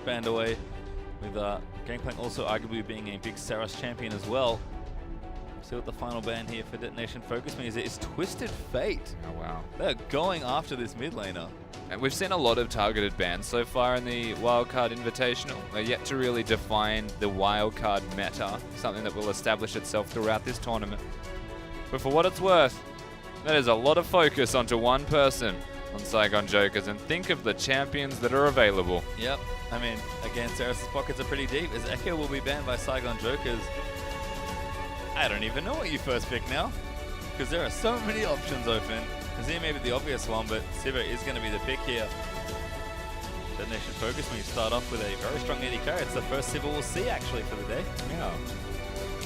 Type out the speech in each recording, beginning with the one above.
banned away, with Gangplank also arguably being a big Saros champion as well. See what the final ban here for Detonation FocusMe is. It's Twisted Fate. Oh, wow. They're going after this mid laner. And we've seen a lot of targeted bans so far in the Wildcard Invitational. They're yet to really define the Wildcard meta, something that will establish itself throughout this tournament. But for what it's worth, that is a lot of focus onto one person on Saigon Jokers, and think of the champions that are available. Yep. I mean, again, Saros' pockets are pretty deep, as Echo will be banned by Saigon Jokers. I don't even know what you first pick now, because there are so many options open. Azir may be the obvious one, but Sivir is going to be the pick here. Detonation FocusMe start off with a very strong AD carry. It's the first Sivir we'll see actually for the day. Yeah.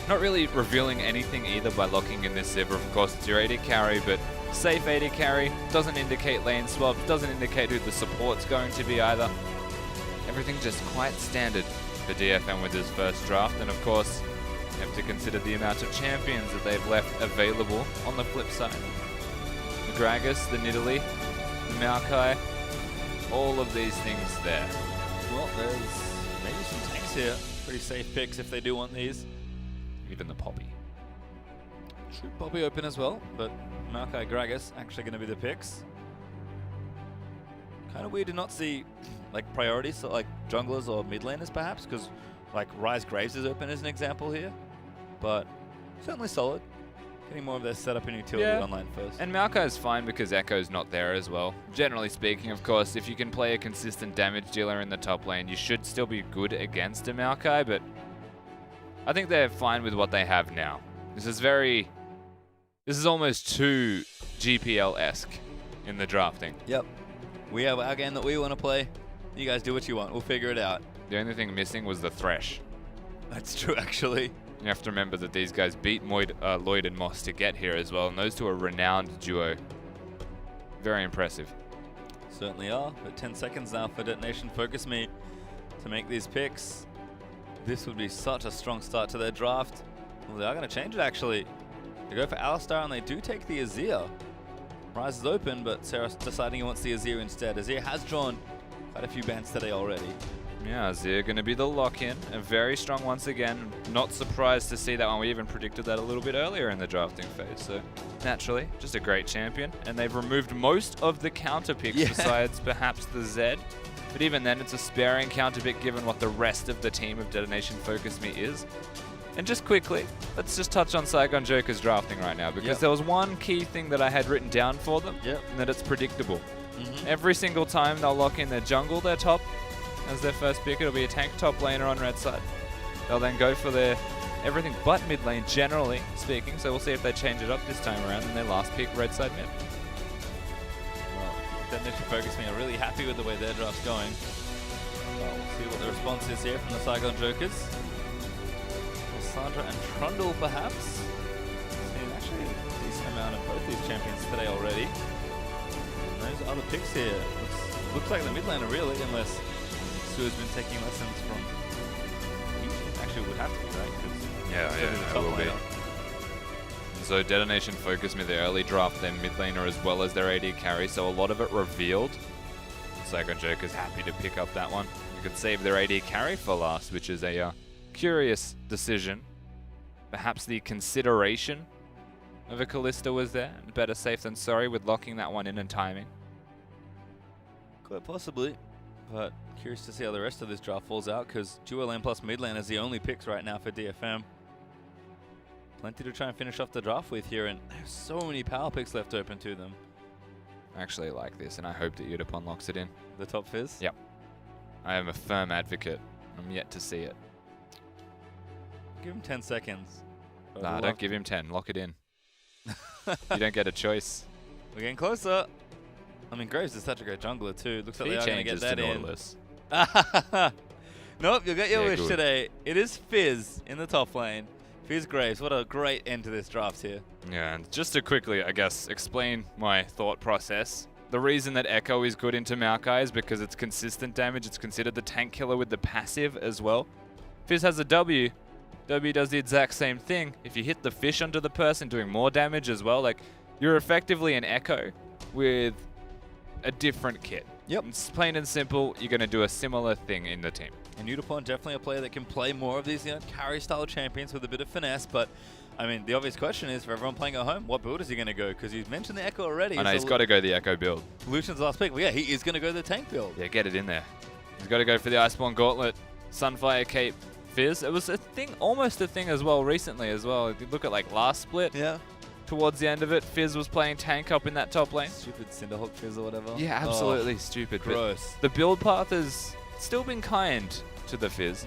Not really revealing anything either by locking in this Sivir. Of course, it's your AD carry, but safe AD carry. Doesn't indicate lane swap, doesn't indicate who the support's going to be either. Everything just quite standard for DFM with his first draft, and of course, you have to consider the amount of champions that they've left available on the flip side. The Gragas, the Nidalee, the Maokai, all of these things there. Well, there's maybe some tanks here. Pretty safe picks if they do want these. Even the Poppy. True Poppy open as well, but Maokai, Gragas actually going to be the picks. Kind of weird to not see like priorities, so like junglers or mid laners perhaps, because like Rise Graves is open as an example here. But certainly solid. Getting more of their setup and utility online first. And Maokai is fine because Echo's not there as well. Generally speaking, of course, if you can play a consistent damage dealer in the top lane, you should still be good against a Maokai, but I think they're fine with what they have now. This is almost too GPL-esque in the drafting. Yep. We have our game that we want to play. You guys do what you want. We'll figure it out. The only thing missing was the Thresh. That's true, actually. You have to remember that these guys beat Lloyd and Moss to get here as well, and those two are a renowned duo. Very impressive. Certainly are, but 10 seconds now for Detonation FocusMe to make these picks. This would be such a strong start to their draft. Well, they are going to change it, actually. They go for Alistar, and they do take the Azir. Rise is open, but Saros deciding he wants the Azir instead. Azir has drawn quite a few bans today already. Yeah, Azir going to be the lock-in. A very strong once again. Not surprised to see that one. We even predicted that a little bit earlier in the drafting phase. So, naturally, just a great champion. And they've removed most of the counter picks besides perhaps the Zed. But even then, it's a sparing counter pick given what the rest of the team of Detonation FocusMe is. And just quickly, let's just touch on Saigon Jokers drafting right now, because there was one key thing that I had written down for them, and that it's predictable. Every single time they'll lock in their jungle, their top, as their first pick. It'll be a tank top laner on red side. They'll then go for their everything but mid lane, generally speaking, so we'll see if they change it up this time around, and their last pick, red side mid. Well, Detonation FocusMe are really happy with the way their draft's going. Well, we'll see what the response is here from the Saigon Jokers. Sandra and Trundle, perhaps. Seeing actually a decent amount of both these champions today already. And those other picks here. Looks like the mid laner really, unless Su has been taking lessons from Egypt. Actually, would have to be, right? Yeah, it will be. So Detonation FocusMe the early draft, their mid laner as well as their AD carry, so a lot of it revealed. Saigon Jokers happy to pick up that one. You could save their AD carry for last, which is a curious decision. Perhaps the consideration of a Kalista was there. Better safe than sorry with locking that one in and timing. Quite possibly, but curious to see how the rest of this draft falls out, because duo lane plus mid lane is the only picks right now for DFM. Plenty to try and finish off the draft with here, and there's so many power picks left open to them. I actually like this, and I hope that Udapon locks it in. The top fizz? Yep. I am a firm advocate. I'm yet to see it. Give him 10 seconds. Nah, don't give him 10. Lock it in. You don't get a choice. We're getting closer. I mean, Graves is such a great jungler too. Looks like they are going to get that in. Nope, you'll get your wish today. It is Fizz in the top lane. Fizz Graves, what a great end to this draft here. Yeah, and just to quickly, I guess, explain my thought process. The reason that Echo is good into Maokai is because it's consistent damage. It's considered the tank killer with the passive as well. Fizz has a W. W does the exact same thing. If you hit the fish onto the person, doing more damage as well, like, you're effectively an Echo with a different kit. Yep. It's plain and simple, you're going to do a similar thing in the team. And Udapon definitely a player that can play more of these carry-style champions with a bit of finesse, but I mean, the obvious question is, for everyone playing at home, what build is he going to go? Because he's mentioned the Echo already. I know, he's got to go the Echo build. Lucian's last pick. Well, yeah, he is going to go the tank build. Yeah, get it in there. He's got to go for the Iceborne Gauntlet, Sunfire Cape, Fizz. It was a thing, almost a thing as well recently as well. If you look at like last split, yeah. Towards the end of it, Fizz was playing tank up in that top lane. Stupid Cinderhawk Fizz or whatever. Yeah, absolutely stupid. Gross. But the build path has still been kind to the Fizz.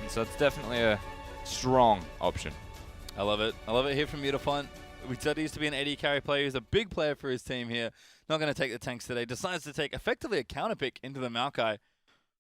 And so it's definitely a strong option. I love it. I love it here from Udapon. We said he used to be an AD carry player. He's a big player for his team here. Not going to take the tanks today. Decides to take effectively a counter pick into the Maokai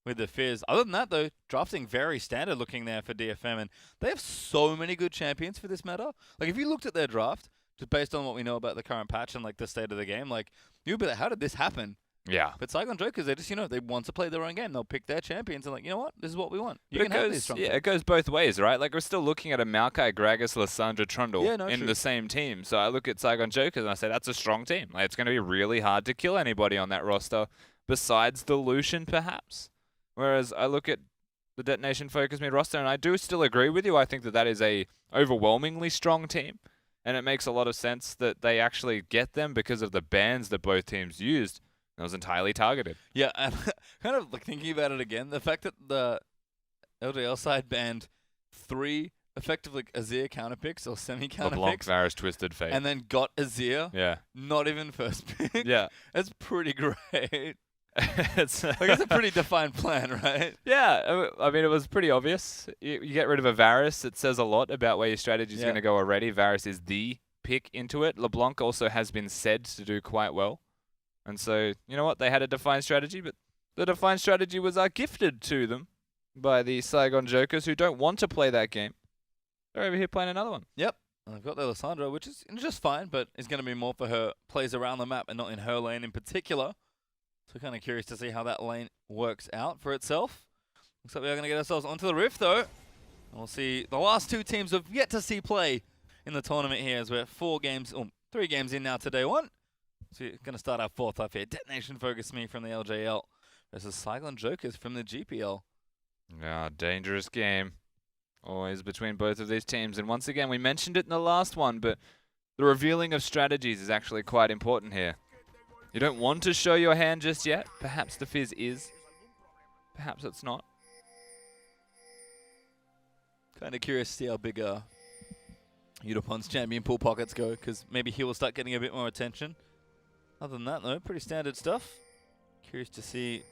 with the Fizz. Other than that, though, drafting very standard looking there for DFM. And they have so many good champions for this meta. Like, if you looked at their draft, just based on what we know about the current patch and, like, the state of the game, like, you'd be like, how did this happen? Yeah. But Saigon Jokers, they just, they want to play their own game. They'll pick their champions and, like, you know what? This is what we want. You can have these strong it goes both ways, right? Like, we're still looking at a Maokai, Gragas, Lysandra, Trundle in the same team. So I look at Saigon Jokers and I say, that's a strong team. Like, it's going to be really hard to kill anybody on that roster besides the Lucian, perhaps. Whereas I look at the Detonation FocusMe roster, and I do still agree with you. I think that that is a overwhelmingly strong team. And it makes a lot of sense that they actually get them because of the bans that both teams used. It was entirely targeted. Yeah, and kind of like thinking about it again, the fact that the LJL side banned 3 effectively Azir counter picks or semi-counter LeBlanc, picks. Varus, Twisted Fate. And then got Azir. Yeah. Not even first pick. Yeah. That's pretty great. It's a pretty defined plan, right? Yeah, I mean, it was pretty obvious. You get rid of a Varus, it says a lot about where your strategy is going to go already. Varus is the pick into it. LeBlanc also has been said to do quite well. And so, you know what? They had a defined strategy, but the defined strategy was gifted to them by the Saigon Jokers who don't want to play that game. They're over here playing another one. Yep. I've got the Lysandra, which is just fine, but is going to be more for her plays around the map and not in her lane in particular. So kind of curious to see how that lane works out for itself. Looks like we are going to get ourselves onto the Rift, though. And we'll see the last 2 teams have yet to see play in the tournament here as we're 3 games in now to day 1. So we're going to start our 4th up here. Detonation FocusMe from the LJL versus Saigon Jokers from the GPL. Yeah, dangerous game. Always between both of these teams. And once again, we mentioned it in the last one, but the revealing of strategies is actually quite important here. You don't want to show your hand just yet. Perhaps the Fizz is. Perhaps it's not. Kind of curious to see how big Udapon's champion pool pockets go, because maybe he will start getting a bit more attention. Other than that, though, pretty standard stuff. Curious to see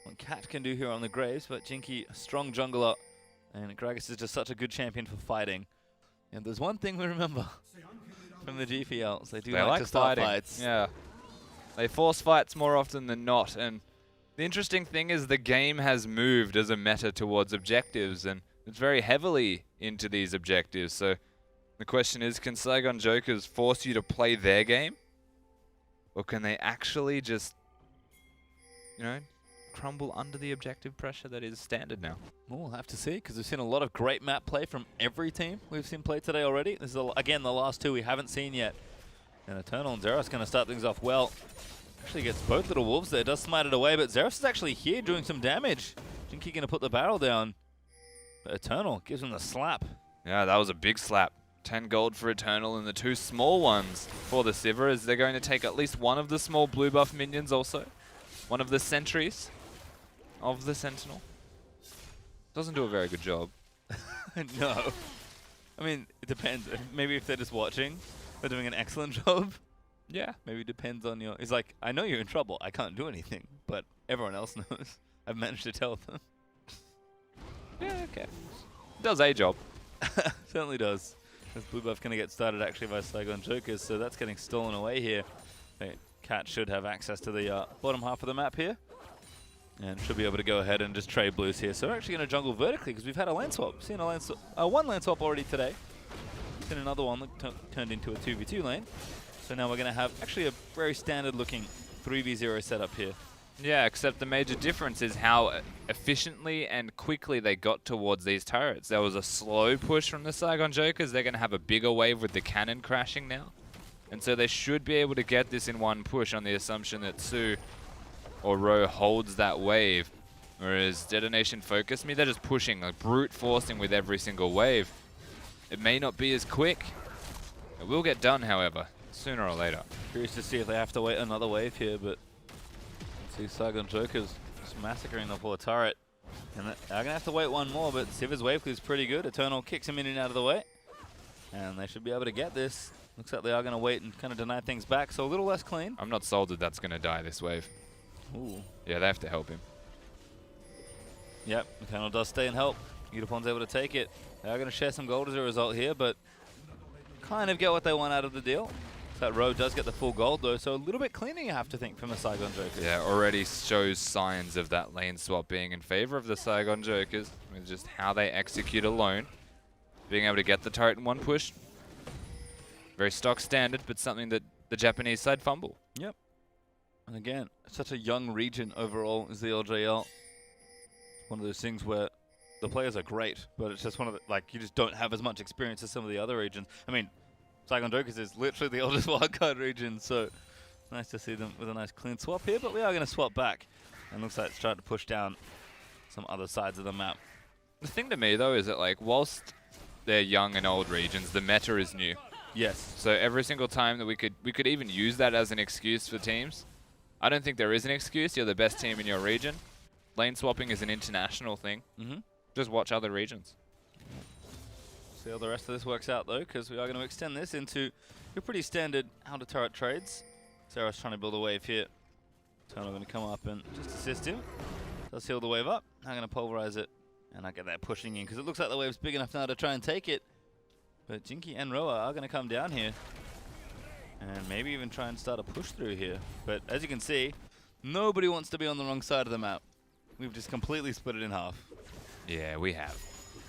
what Cat can do here on the Graves, but Jinky, a strong jungler, and Gragas is just such a good champion for fighting. And there's one thing we remember from the GPLs. They do like to start fights. Yeah. They force fights more often than not, and the interesting thing is the game has moved as a meta towards objectives, and it's very heavily into these objectives. So the question is, can Saigon Jokers force you to play their game? Or can they actually just, crumble under the objective pressure that is standard now? Well, we'll have to see, because we've seen a lot of great map play from every team we've seen play today already. This is, again, the last 2 we haven't seen yet. And Eternal and Zeros going to start things off well. Actually gets both little wolves there, does smite it away, but Zeros is actually here doing some damage. Jinky going to put the barrel down. But Eternal gives him the slap. Yeah, that was a big slap. 10 gold for Eternal and the 2 small ones for the Sivir, as they're going to take at least one of the small blue buff minions also. One of the sentries of the Sentinel. Doesn't do a very good job. No. I mean, it depends. Maybe if they're just watching, they're doing an excellent job. Yeah. Maybe it depends on your... It's like, I know you're in trouble. I can't do anything. But everyone else knows. I've managed to tell them. Yeah, okay. Does a job. Certainly does. This blue buff going to get started actually by Saigon Jokers, so that's getting stolen away here. Cat should have access to the bottom half of the map here. And should be able to go ahead and just trade blues here. So we're actually going to jungle vertically because we've had a lane swap. Seen a lane one lane swap already today. Seen another one that turned into a 2v2 lane. So now we're going to have actually a very standard looking 3v0 setup here. Yeah, except the major difference is how efficiently and quickly they got towards these turrets. There was a slow push from the Saigon Jokers. They're going to have a bigger wave with the cannon crashing now. And so they should be able to get this in one push on the assumption that Su or Ro holds that wave. Whereas Detonation FocusMe, they're just pushing, like brute forcing with every single wave. It may not be as quick. It will get done, however, sooner or later. Curious to see if they have to wait another wave here, but see Saigon Jokers just massacring the poor turret. And they're going to have to wait one more, but Siv's wave clear is pretty good. Eternal kicks him in and out of the way. And they should be able to get this. Looks like they are going to wait and kind of deny things back, so a little less clean. I'm not sold that that's going to die this wave. Ooh. Yeah, they have to help him. Yep, Eternal does stay and help. Udapon's able to take it. They are going to share some gold as a result here, but kind of get what they want out of the deal. That Ro does get the full gold though, so a little bit cleaner you have to think from the Saigon Jokers. Yeah, already shows signs of that lane swap being in favor of the Saigon Jokers, with just how they execute alone. Being able to get the turret in one push. Very stock standard, but something that the Japanese side fumble. Yep. And again, such a young region overall is the LJL. One of those things where the players are great, but it's just one of the, like, you just don't have as much experience as some of the other regions. I mean, Saigon Jokers is literally the oldest wildcard region, so it's nice to see them with a nice clean swap here, but we are going to swap back. And looks like it's trying to push down some other sides of the map. The thing to me, though, is that, like, whilst they're young and old regions, the meta is new. Yes. So every single time that we could even use that as an excuse for teams. I don't think there is an excuse. You're the best team in your region. Lane swapping is an international thing. Just watch other regions. See how the rest of this works out, though, because we are going to extend this into your pretty standard outer turret trades. Sarah's trying to build a wave here. Eternal going to come up and just assist him. Does heal the wave up. I'm going to pulverize it. And I get that pushing in, because it looks like the wave's big enough now to try and take it. But Jinky and Roa are going to come down here. And maybe even try and start a push through here. But as you can see, nobody wants to be on the wrong side of the map. We've just completely split it in half. Yeah, we have.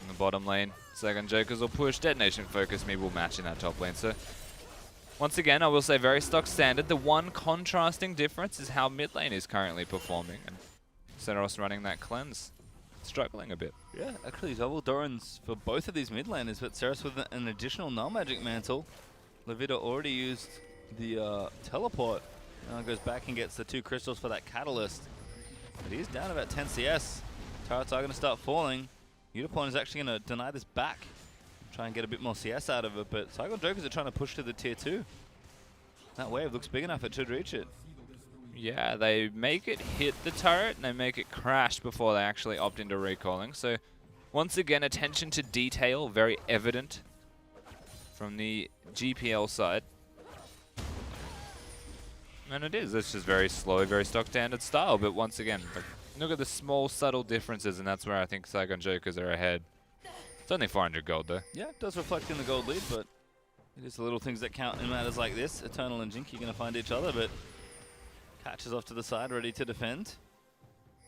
In the bottom lane, Saigon Jokers will push. Detonation FocusMe will match in that top lane. So, once again, I will say very stock standard. The one contrasting difference is how mid lane is currently performing. And Seros running that cleanse, struggling a bit. Yeah, actually double Dorans for both of these mid laners, but Seros with an additional null magic mantle. Levita already used the teleport. Now goes back and gets the 2 crystals for that catalyst. But he's down about 10 CS. Turrets are going to start falling. Udapon is actually going to deny this back. Try and get a bit more CS out of it, but Saigon Jokers are trying to push to the tier 2. That wave looks big enough, it should reach it. Yeah, they make it hit the turret and they make it crash before they actually opt into recalling. So, once again, attention to detail, very evident from the GPL side. And it is. It's just very slow, very stock standard style. But once again, look at the small, subtle differences, and that's where I think Saigon Jokers are ahead. It's only 400 gold, though. Yeah, it does reflect in the gold lead, but it is the little things that count in matters like this. Eternal and Jinky are going to find each other, but catches off to the side, ready to defend.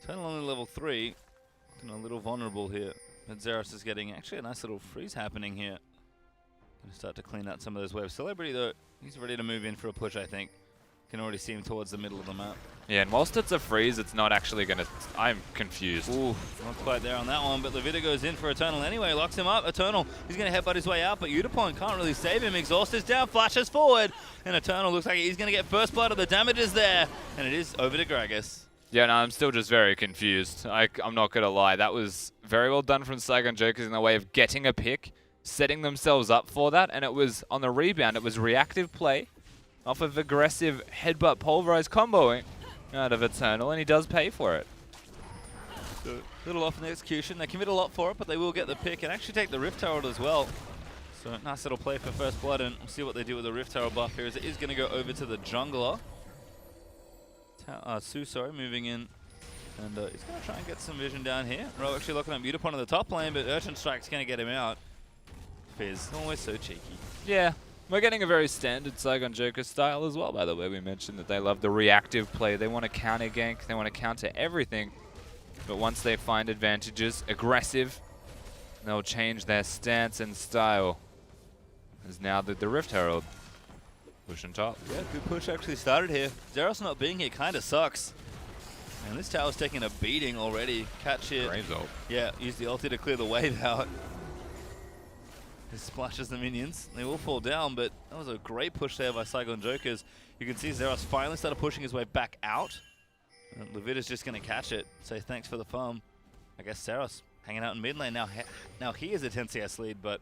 Eternal only level 3, looking a little vulnerable here. But Zeros is getting actually a nice little freeze happening here. Going to start to clean out some of those waves. Celebrity, though, he's ready to move in for a push, I think. Can already see him towards the middle of the map. Yeah, and whilst it's a freeze, it's not actually going to... I'm confused. Ooh, not quite there on that one, but Levita goes in for Eternal anyway, locks him up. Eternal, he's going to headbutt his way out, but Udapon can't really save him. Exhaust is down, flashes forward, and Eternal looks like he's going to get first blood of the damages there, and it is over to Gragas. Yeah, no, I'm still just very confused. I'm not going to lie. That was very well done from Saigon Jokers in the way of getting a pick, setting themselves up for that, and it was on the rebound. It was reactive play off of aggressive headbutt pulverized comboing out of Eternal, and he does pay for it. So, little off in the execution. They commit a lot for it, but they will get the pick and actually take the Rift Herald as well. So nice little play for first blood, and we'll see what they do with the Rift Herald buff here, as it is going to go over to the jungler. Su, moving in. And he's going to try and get some vision down here. Ro actually looking at Mutapon in the top lane, but Urchin Strike's going to get him out. Fizz, always so cheeky. Yeah. We're getting a very standard Saigon Joker style as well, by the way. We mentioned that they love the reactive play. They want to counter gank. They want to counter everything. But once they find advantages, aggressive, they'll change their stance and style. As now that the Rift Herald pushing top. Yeah, good push actually started here. Zeros not being here kind of sucks. And this tower's taking a beating already. Catch it. Graves ult. Yeah, use the ulti to clear the wave out. It splashes the minions. They will fall down, but that was a great push there by Saigon Jokers. You can see Zeros finally started pushing his way back out. And Levita's just going to catch it. Say thanks for the farm. I guess Saros hanging out in mid lane now. Now he is a 10 CS lead, but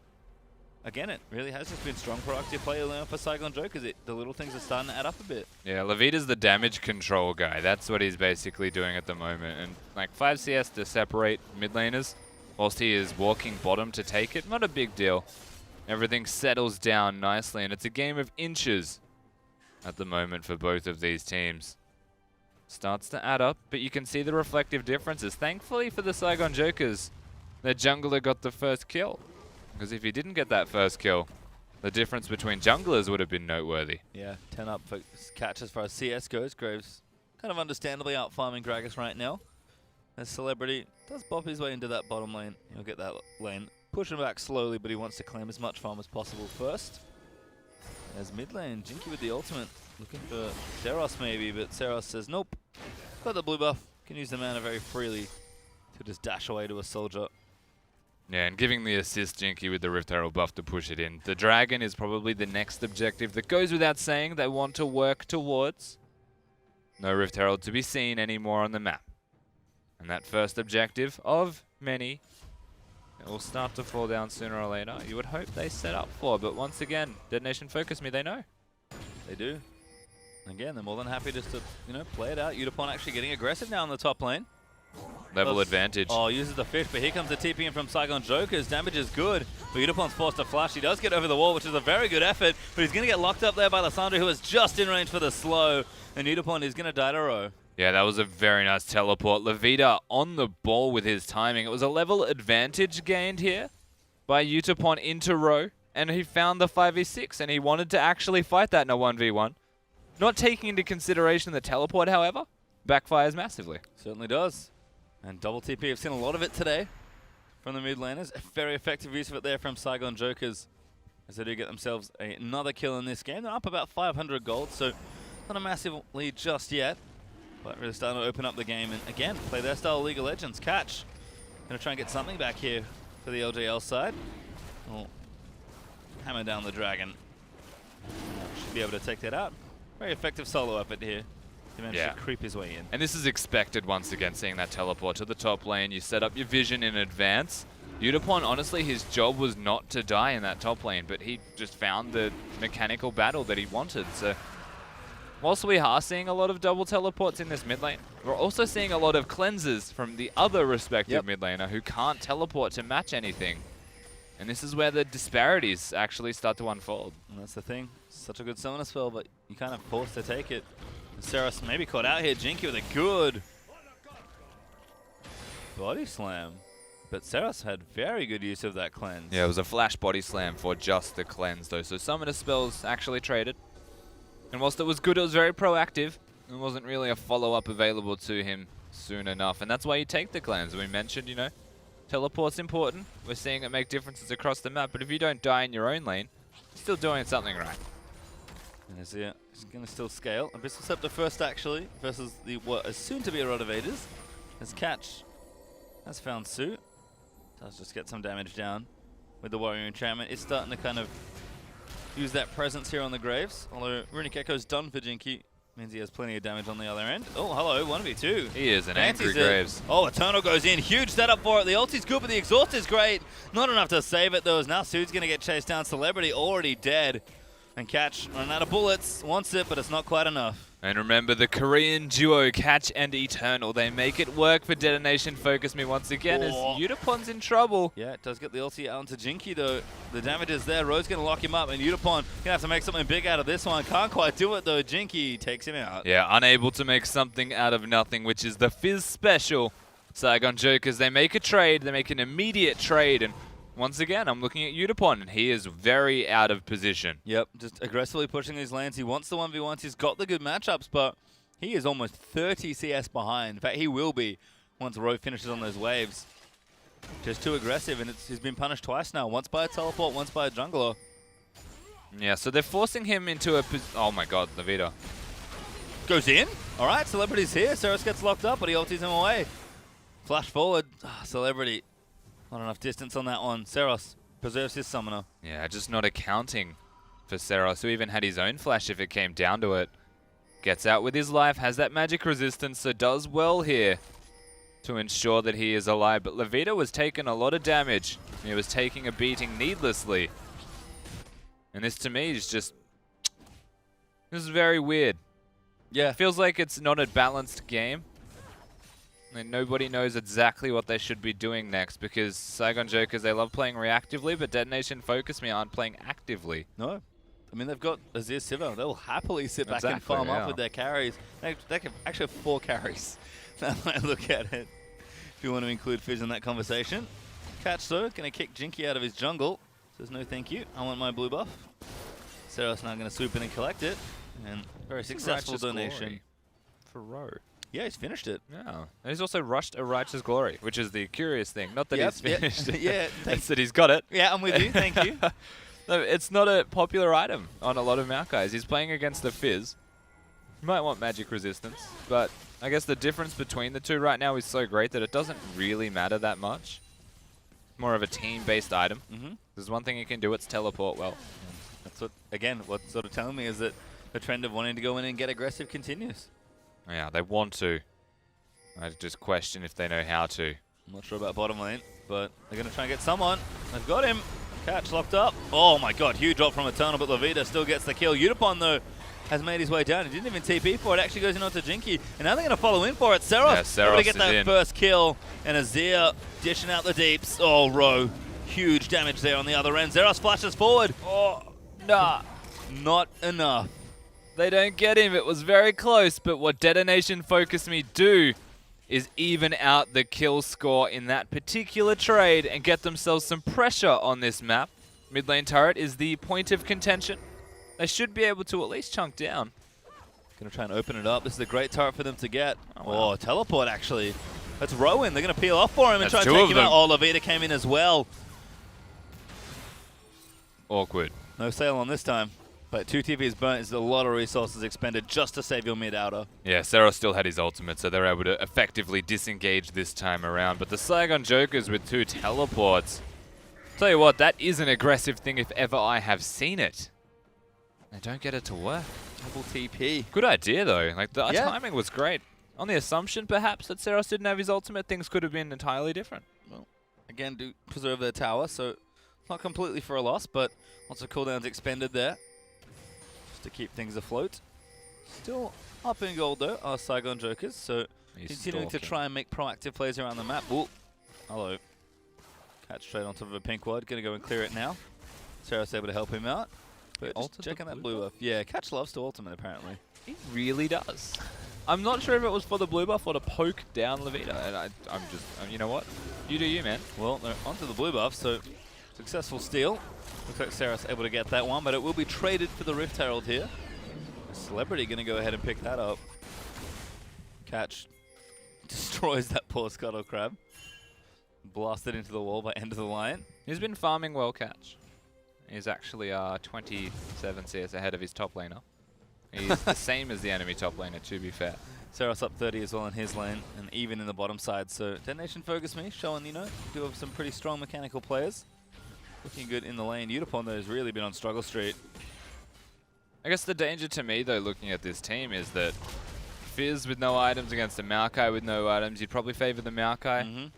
again, it really has just been strong proactive play early on for Saigon Jokers. The little things are starting to add up a bit. Yeah, Levita's the damage control guy. That's what he's basically doing at the moment. And like 5 CS to separate mid laners, whilst he is walking bottom to take it, not a big deal. Everything settles down nicely, and it's a game of inches at the moment for both of these teams. Starts to add up, but you can see the reflective differences. Thankfully for the Saigon Jokers, their jungler got the first kill. Because if he didn't get that first kill, the difference between junglers would have been noteworthy. Yeah, 10 up for catch as far as CS goes. Graves kind of understandably out farming Gragas right now. As Celebrity does bop his way into that bottom lane. He'll get that lane pushing back slowly, but he wants to claim as much farm as possible first. As mid lane, Jinky with the ultimate, looking for Seros maybe, but Seros says nope. Got the blue buff, can use the mana very freely to just dash away to a soldier. Yeah, and giving the assist Jinky with the Rift Herald buff to push it in. The Dragon is probably the next objective that goes without saying they want to work towards. No Rift Herald to be seen anymore on the map. And that first objective of many, it will start to fall down sooner or later. You would hope they set up for, but once again, Detonation FocusMe, they know. They do. Again, they're more than happy just to, play it out. Udapon actually getting aggressive now in the top lane. Level advantage. Oh, uses the fish, but here comes the TP in from Saigon Jokers. Damage is good, but Udapon's forced to flash. He does get over the wall, which is a very good effort, but he's going to get locked up there by Lissandra, who is just in range for the slow, and Udapon is going to die to row. Yeah, that was a very nice teleport. Levita on the ball with his timing. It was a level advantage gained here by Utapon into row, and he found the 5v6, and he wanted to actually fight that in a 1v1. Not taking into consideration the teleport, however, backfires massively. Certainly does. And double TP, I've seen a lot of it today from the mid laners. A very effective use of it there from Saigon Jokers as they do get themselves another kill in this game. They're up about 500 gold, so not a massive lead just yet. But really starting to open up the game and, again, play their style of League of Legends. Catch. Going to try and get something back here for the LJL side. Oh, hammer down the dragon. Should be able to take that out. Very effective solo effort here. He managed to creep his way in. And this is expected once again, seeing that teleport to the top lane. You set up your vision in advance. Udapon, honestly, his job was not to die in that top lane, but he just found the mechanical battle that he wanted. So whilst we are seeing a lot of double teleports in this mid lane, we're also seeing a lot of cleanses from the other respective mid laner who can't teleport to match anything. And this is where the disparities actually start to unfold. And that's the thing. Such a good summoner spell, but you kind of forced to take it. Saros maybe caught out here. Jinky with a good body slam. But Saros had very good use of that cleanse. Yeah, it was a flash body slam for just the cleanse though. So summoner spells actually traded. And whilst it was good, it was very proactive. There wasn't really a follow-up available to him soon enough. And that's why you take the cleanse. We mentioned, teleport's important. We're seeing it make differences across the map. But if you don't die in your own lane, you're still doing something right. And it's going to still scale. Abyssal Scepter first, actually, versus the what is soon to be a Rod of Ages. As Catch has found Suit. Does just get some damage down with the Warrior Enchantment. It's starting to kind of use that presence here on the Graves. Although Runic Echo's done for Jinky, means he has plenty of damage on the other end. Oh, hello, 1v2. He is an Fancy's angry Graves. Oh, Eternal goes in. Huge setup for it. The ulti's good, but the exhaust is great. Not enough to save it, though, as now Suit's going to get chased down. Celebrity already dead. And Catch running out of bullets. Wants it, but it's not quite enough. And remember the Korean duo, Catch and Eternal. They make it work for Detonation FocusMe once again as Udapon's in trouble. Yeah, it does get the ulti out onto Jinky, though. The damage is there. Ro's going to lock him up, and Udapon going to have to make something big out of this one. Can't quite do it, though. Jinky takes him out. Yeah, unable to make something out of nothing, which is the Fizz special. Saigon Jokers, they make a trade. They make an immediate trade, and once again, I'm looking at Udapon, and he is very out of position. Yep, just aggressively pushing these lanes. He wants the 1v1s. He's got the good matchups, but he is almost 30 CS behind. In fact, he will be once Ro finishes on those waves. Just too aggressive, and he's been punished twice now. Once by a teleport, once by a jungler. Yeah, so they're forcing him into a... Oh my god, Levita. Goes in. All right, Celebrity's here. Saros gets locked up, but he ultis him away. Flash forward. Celebrity. Not enough distance on that one. Saros preserves his summoner. Yeah, just not accounting for Saros, who even had his own flash if it came down to it. Gets out with his life, has that magic resistance, so does well here to ensure that he is alive. But Levita was taking a lot of damage. He was taking a beating needlessly. And this to me is just... This is very weird. Yeah. It feels like it's not a balanced game. And nobody knows exactly what they should be doing next, because Saigon Jokers, they love playing reactively, but Detonation FocusMe aren't playing actively. No. I mean, they've got Azir Siva. They'll happily sit back and Exactly, farm yeah. up with their carries. They can actually have 4 carries. Now I look at it. If you want to include Fizz in that conversation. Catch, though, going to kick Jinky out of his jungle. Says, no thank you. I want my blue buff. Seros now going to swoop in and collect it. And very successful donation. For Row. Yeah, he's finished it. Yeah. And he's also rushed a Righteous Glory, which is the curious thing. Not that he's finished it. Yeah, It's that he's got it. Yeah, I'm with you. Thank you. No, it's not a popular item on a lot of Maokais. He's playing against the Fizz. You might want magic resistance, but I guess the difference between the two right now is so great that it doesn't really matter that much. More of a team-based item. There's one thing he can do, it's teleport well. That's what, again, what's sort of telling me is that the trend of wanting to go in and get aggressive continues. Yeah, they want to. I just question if they know how to. I'm not sure about bottom lane, but they're going to try and get someone. They've got him. Catch locked up. Oh my god, huge drop from Eternal, but Levita still gets the kill. Udapon, though, has made his way down. He didn't even TP for it. Actually goes in onto Jinky. And now they're going to follow in for it. Seros, yeah, Seros able to get that in. first kill. And Azir dishing out the deeps. Oh, Row. Huge damage there on the other end. Zeros flashes forward. Oh, nah. Not enough. They don't get him. It was very close, but what Detonation FocusMe do is even out the kill score in that particular trade and get themselves some pressure on this map. Mid lane turret is the point of contention. They should be able to at least chunk down. Going to try and open it up. This is a great turret for them to get. Oh, wow. Teleport, actually. That's Rowan. They're going to peel off for him and That's try and two take of him them. out. Oh, Levita came in as well. Awkward. No sale on this time. But 2 TVs burnt is a lot of resources expended just to save your mid-outer. Yeah, Seros still had his ultimate, so they're able to effectively disengage this time around. But the Saigon Jokers with 2 teleports. Tell you what, that is an aggressive thing if ever I have seen it. They don't get it to work. Double TP. Good idea, though. Like, the Yeah. timing was great. On the assumption, perhaps, that Seros didn't have his ultimate, things could have been entirely different. Well, again, do preserve their tower, so it's not completely for a loss, but lots of cooldowns expended there just to keep things afloat. Still up in gold, though, our Saigon Jokers, so He's continuing to stalking. try and make proactive plays around the map. Ooh, hello. Catch straight on top of a pink ward. Going to go and clear it now. Sarah's able to help him out. But just Ulted checking the that blue blue buff. Yeah, Catch loves to ultimate, apparently. He really does. I'm not sure if it was for the blue buff or to poke down Levita. And I'm just, you know what? You do you, man. Well, they're onto the blue buff, so successful steal. Looks like Sarah's able to get that one, but it will be traded for the Rift Herald here. A Celebrity going to go ahead and pick that up. Catch destroys that poor Scuttle Crab. Blasted into the wall by End of the Line. He's been farming well, Catch. He's actually 27 CS ahead of his top laner. He's the same as the enemy top laner, to be fair. Saros up 30 as well in his lane, and even in the bottom side. So Detonation FocusMe showing, you know, do have some pretty strong mechanical players. Looking good in the lane. Udapon, though, has really been on struggle street. I guess the danger to me, though, looking at this team, is that Fizz with no items against a Maokai with no items, you'd probably favor the Maokai.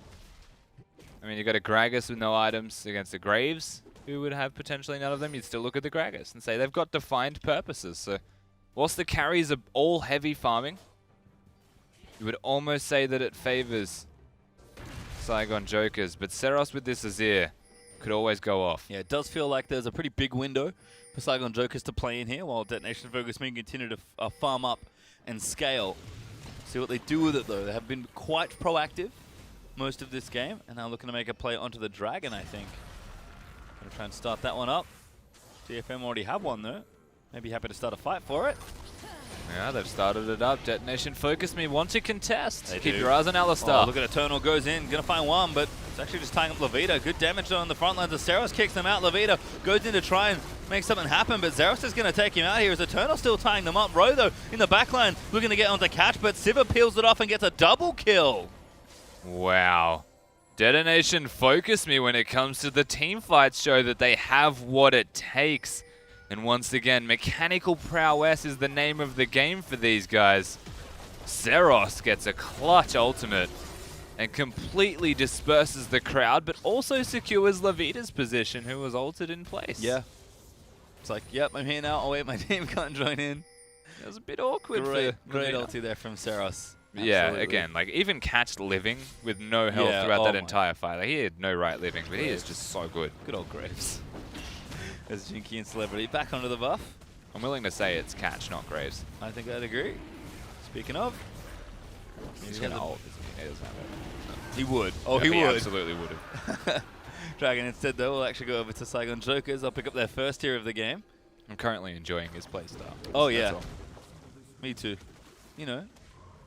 I mean, you've got a Gragas with no items against the Graves, who would have potentially none of them. You'd still look at the Gragas and say they've got defined purposes. So whilst the carries are all heavy farming, you would almost say that it favors Saigon Jokers. But Seros with this Azir could always go off. Yeah, it does feel like there's a pretty big window for Saigon Jokers to play in here, while Detonation FocusMe continue to farm up and scale. See what they do with it, though. They have been quite proactive most of this game, and now looking to make a play onto the Dragon, I think. Gonna try and start that one up. DFM already have one, though. Maybe happy to start a fight for it. Yeah, they've started it up. Detonation FocusMe want to contest. They Keep do. your eyes on Alistar. Oh, look at Eternal goes in, gonna find one, but it's actually just tying up Levita. Good damage on the front lines. Zeros kicks them out. Levita goes in to try and make something happen, but Zeros is gonna take him out here. Is Eternal still tying them up? Row, though, in the back line, looking to get onto Catch, but Siva peels it off and gets a double kill. Wow. Detonation FocusMe when it comes to the team fights show that they have what it takes. And once again, mechanical prowess is the name of the game for these guys. Zeros gets a clutch ultimate and completely disperses the crowd, but also secures Lavita's position, who was ulted in place. Yeah. It's like, yep, I'm here now. Oh wait, my team can't join in. It was a bit awkward. Great ulti there from Seros. Yeah, again, like even Catch living with no health throughout that entire fight. Like, he had no right living, but he is just so good. Good old Graves. As Jinky and Celebrity back onto the buff. I'm willing to say it's Catch, not Graves. I think I'd agree. Speaking of, He's going to ult, isn't he? He doesn't have it. He would. Oh, he would. He absolutely would have. Dragon instead, though, will actually go over to Saigon Jokers. I'll pick up their first tier of the game. I'm currently enjoying his playstyle. Oh, yeah. Me too. You know,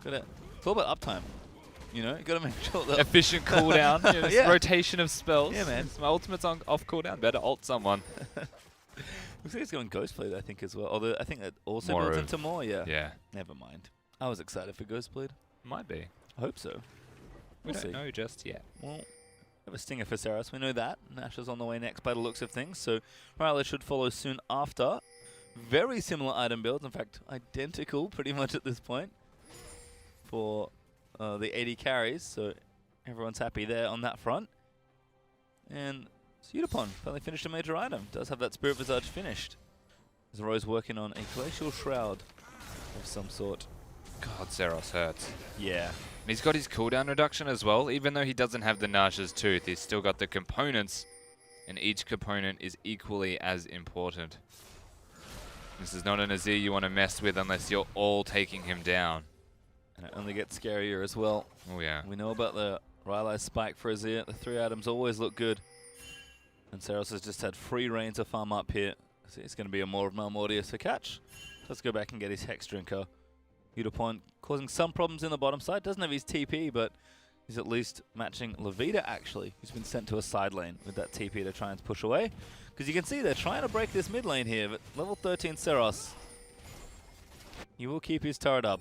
it's all about uptime. You know, you got to make sure that efficient cooldown, you know, yeah. rotation of spells. Yeah, man. My ultimate's on off cooldown. Better ult someone. Looks like it's going Ghostblade, I think, as well. Although I think that also More builds into more. Yeah. Yeah. Never mind. I was excited for Ghostblade. Might be. I hope so. We don't know just yet. Well, we have a stinger for Seros. We know that. Nash is on the way next by the looks of things. So Riley should follow soon after. Very similar item builds. In fact, identical pretty much at this point for the 80 carries. So everyone's happy there on that front. And Udapon finally finished a major item. Does have that Spirit Visage finished. As Rose working on a Glacial Shroud of some sort. God, Zeros hurts. Yeah. And he's got his cooldown reduction as well. Even though he doesn't have the Nash's Tooth, he's still got the components. And each component is equally as important. This is not an Azir you want to mess with unless you're all taking him down. And it only gets scarier as well. Oh, yeah. We know about the Rylai's spike for Azir. The 3 items always look good. And Seros has just had free reign to farm up here. So it's going to be a more of Malmortius for Catch. Let's go back and get his Hex Drinker. Udapon causing some problems in the bottom side. Doesn't have his TP, but he's at least matching Lavita, actually, who's been sent to a side lane with that TP to try and push away. Because you can see they're trying to break this mid lane here, but level 13 Seros, he will keep his turret up.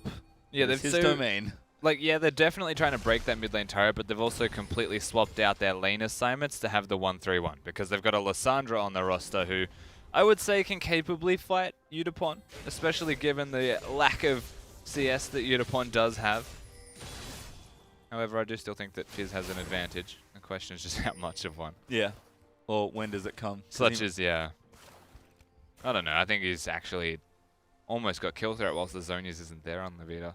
Yeah, it's his domain. Like, yeah, they're definitely trying to break that mid lane turret, but they've also completely swapped out their lane assignments to have the 1-3-1, because they've got a Lissandra on the roster who I would say can capably fight Udapon, especially given the lack of CS that Udapon does have. However, I do still think that Fizz has an advantage. The question is just how much of one. Yeah. Or when does it come? Such as, yeah. I don't know. I think he's actually almost got kill threat whilst the Zonias isn't there on Lavita.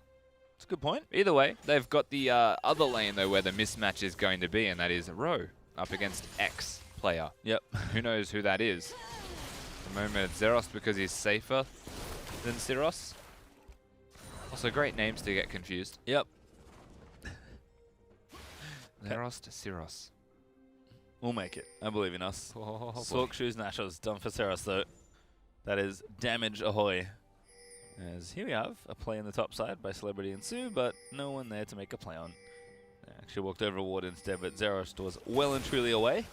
That's a good point. Either way, they've got the other lane, though, where the mismatch is going to be, and that is Ro up against X player. Yep. Who knows who that is? At the moment, Zeros because he's safer than Siros. Also, great names to get confused. Yep. Zeros to Siros. We'll make it. I believe in us. Oh, Sork Shoes Nashos done for Seros, though. That is damage ahoy. As here we have a play on the top side by Celebrity and Sue, but no one there to make a play on. They actually walked over a ward instead, but Zeros was well and truly away.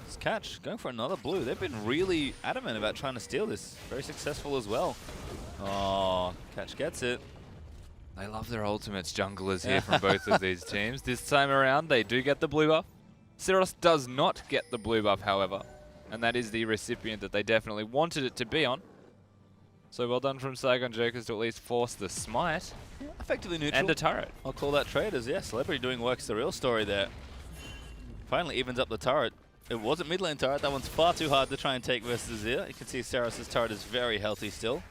This Catch going for another blue. They've been really adamant about trying to steal this. Very successful as well. Oh, Catch gets it. They love their ultimates, junglers here from both of these teams. This time around, they do get the blue buff. Siros does not get the blue buff, however, and that is the recipient that they definitely wanted it to be on. So well done from Saigon Jokers to at least force the smite. Yeah, effectively neutral. And a turret. I'll call that trade as, yeah, Celebrity doing work's the real story there. Finally evens up the turret. It wasn't mid lane turret. That one's far too hard to try and take versus Azir. You can see Seros' turret is very healthy still.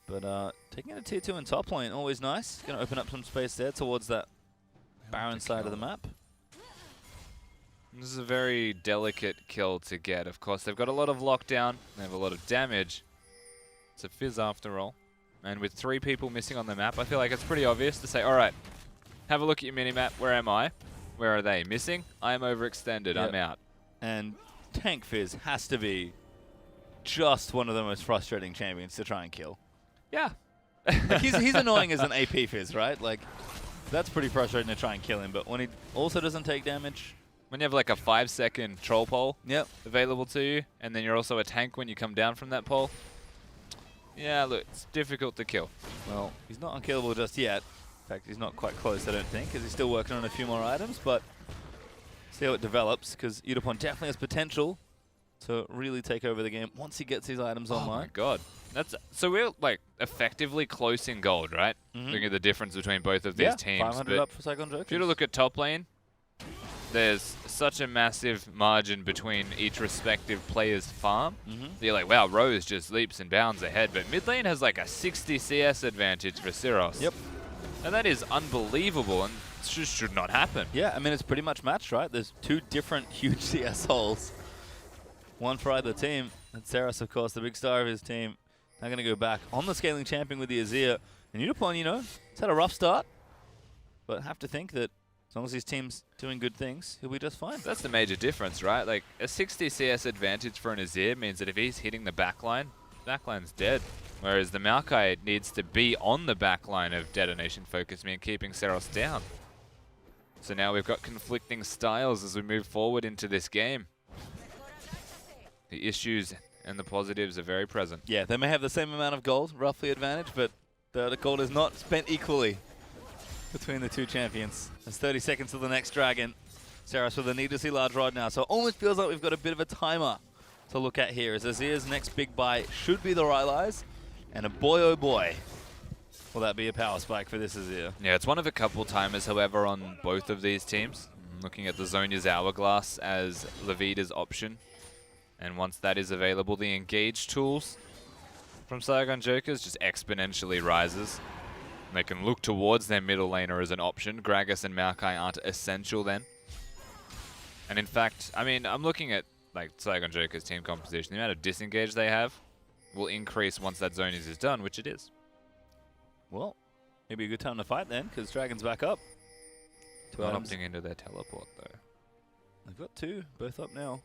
But taking it a tier 2 in top lane, always nice. Going to open up some space there towards that barren side of the map. This is a very delicate kill to get. Of course, they've got a lot of lockdown. They have a lot of damage. It's a Fizz after all. And with 3 people missing on the map, I feel like it's pretty obvious to say, all right, have a look at your minimap. Where am I? Where are they? Missing? I am overextended. Yep. I'm out. And Tank Fizz has to be just one of the most frustrating champions to try and kill. Yeah. Like he's annoying as an AP Fizz, right? Like, that's pretty frustrating to try and kill him. But when he also doesn't take damage... When you have like a 5-second troll pole available to you, and then you're also a tank when you come down from that pole. Yeah, look, it's difficult to kill. Well, he's not unkillable just yet. In fact, he's not quite close, I don't think, because he's still working on a few more items, but see how it develops, because Udapon definitely has potential to really take over the game once he gets his items online. Oh my god. So we're like effectively close in gold, right? Looking at the difference between both of these teams. 500 up for Saigon Jokers. If you look at top lane, there's such a massive margin between each respective player's farm. You're like, wow, Rose just leaps and bounds ahead, but mid lane has like a 60 CS advantage for Syros. Yep. And that is unbelievable and just should not happen. Yeah, I mean, it's pretty much matched, right? There's two different huge CS holes. One for either team. And Seros, of course, the big star of his team, now going to go back on the scaling champion with the Azir. And Unipon, you know, it's had a rough start, but have to think that as long as his team's doing good things, he'll be just fine. That's the major difference, right? Like, a 60 CS advantage for an Azir means that if he's hitting the backline, backline's dead. Whereas the Maokai needs to be on the backline of Detonation FocusMe and keeping Seros down. So now we've got conflicting styles as we move forward into this game. The issues and the positives are very present. Yeah, they may have the same amount of gold, roughly advantage, but the gold is not spent equally between the two champions. There's 30 seconds to the next dragon. Seros with a needlessly large rod now, so it almost feels like we've got a bit of a timer to look at here, as Azir's next big buy should be the Rylai's, and a boy oh boy, will that be a power spike for this Azir. Yeah, it's one of a couple timers, however, on both of these teams. Looking at the Zhonya's Hourglass as Levida's option. And once that is available, the engage tools from Saigon Jokers just exponentially rises. And they can look towards their middle laner as an option. Gragas and Maokai aren't essential then. And in fact, I mean, I'm looking at like Saigon Jokers team composition. The amount of disengage they have will increase once that Zhonya's is done, which it is. Well, maybe a good time to fight then, because Dragon's back up. Not opting into their teleport though. They've got two, both up now.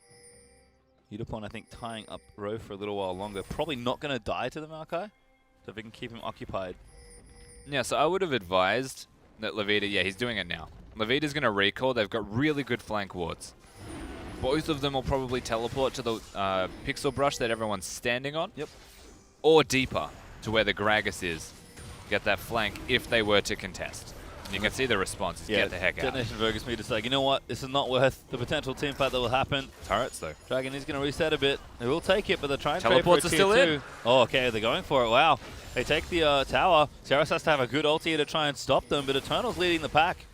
Udapon, I think, tying up Ro for a little while longer. Probably not going to die to the Maokai, so if we can keep him occupied. Yeah, so I would have advised that Levita, yeah, he's doing it now. Levita's going to recall. They've got really good flank wards. Both of them will probably teleport to the pixel brush that everyone's standing on. Yep. Or deeper to where the Gragas is. Get that flank if they were to contest. You can see the response is get the heck out. Detonation FocusMe just like, you know what, this is not worth the potential team fight that will happen. Turrets though. Dragon is going to reset a bit. They will take it, but they're trying to Teleports are still in. Oh, okay, they're going for it. Wow. They take the tower. Seros has to have a good ulti to try and stop them, but Eternal's leading the pack.